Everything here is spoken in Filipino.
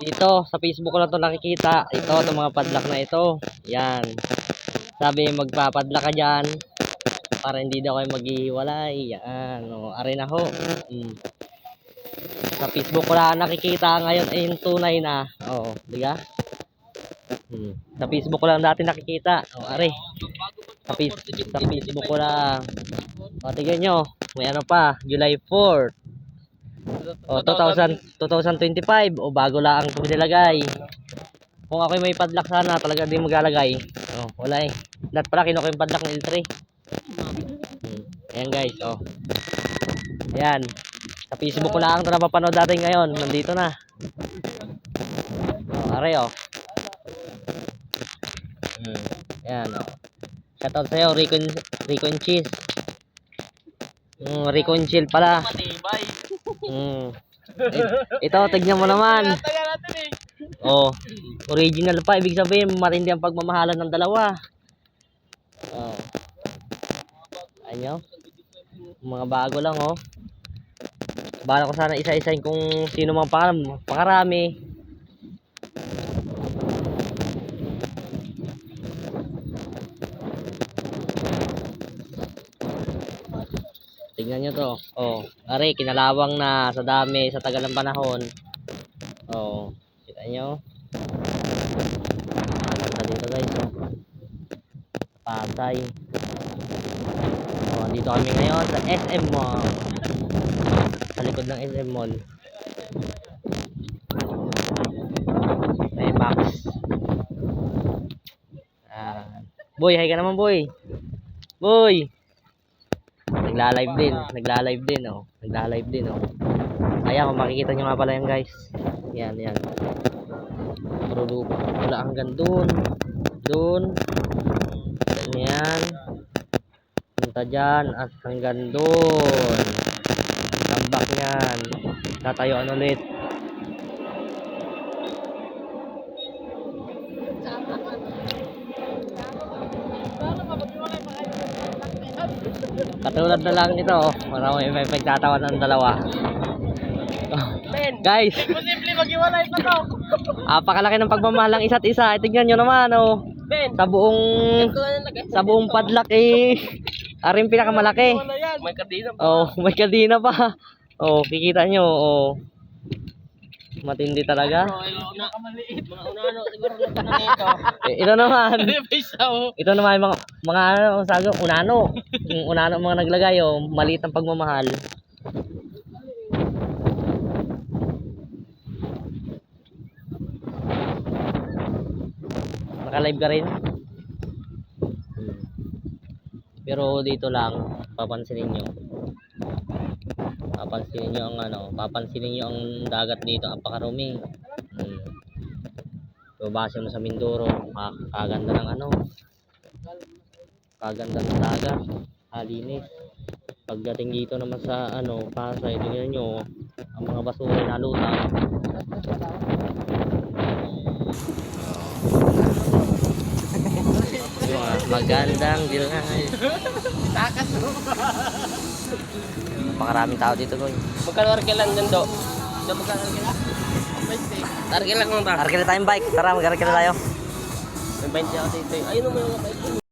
Dito sa Facebook ko na to nakikita. Ito, itong mga padlock na ito. Yan. Sabi magpapadlock ka dyan para hindi daw kayo maghihiwalay. Yan. O, aray na ho. Sa Facebook ko na nakikita ngayon ay yung tunay na. Oo, diga? Sa Facebook ko lang dati nakikita. O, aray. Sa Facebook ko lang. O, tignan nyo. May ano pa. July 4. O, 2025. O, bago lang ito nilagay. Kung ako may padlock sana, talaga din maglalagay. O, wala eh. Lahat pala kinuha ko yung padlock ng L3. Ayan guys, o. Ayan. Sa Facebook ko lang ito napapanood natin ngayon. Nandito na. O, aray o. Ayan o. Shoutout sa'yo, Recon Cheese. Recon Chill pala. Ito, tignan mo naman. Oh, original pa. Ibig sabihin, matindi ang pagmamahalan ng dalawa. Oh. Ayun, mga bago lang, oh. Bala ko sana isa-isahin kung sino mang pakarami. Tingnan nyo to. Oh, ari, kinalawang na sa dami, sa tagal ng panahon. Oh, kita nyo. Maganda dito guys, oh. Pasay. Oh, dito kami ngayon sa SM Mall. Sa likod ng SM Mall. May box. Boy, hi ka naman, boy. Boy. Nagla-live din, oh. Nagla-live din, oh. Ayan, kung makikita nyo nga pala yan, guys. Yan, yan. Produto. Wala hanggang dun. Dun. Yan. Punta dyan. At hanggang dun. Tambak nyan. Tatayuan ulit. Katulad na lang ito, oh. Marami may pagtatawan ng dalawa. Guys, Imposible maghiwalay pa to. apakalaki ng pagmamahal ng isa't isa. Tingnan nyo naman, oh. Sa buong padlock eh. Aring pinakamalaki. May kadina pa. Oh, may kadina pa. Oh, kikita nyo, oh. Matindi talaga. Nakamaliit. Mga unano siguro na nito. Ito naman. Isaw. Ito naman mga ano, sabi ko, unano. Yung unano mga naglagay, oh. Maliit ang pagmamahal. Naka-live ka rin. Pero dito lang, papansinin nyo ang ano, papansinin nyo ang dagat dito, napakarumi. So base mo sa Mindoro, kaganda ng ano, kaganda ng dagat, halinis. Pagdating dito naman sa ano, Pasay, tingnan nyo ang mga basura na lutang. Magandang bilay. Takas mo. Napakaraming tao dito, boy. Magkano arkilan dyan do? Magkano arkilan? 20. Arkilan mo ba? Arkila tayong bike. Tara, mag-arkila tayo. May 20 ako dito. Ayun mo yung bike.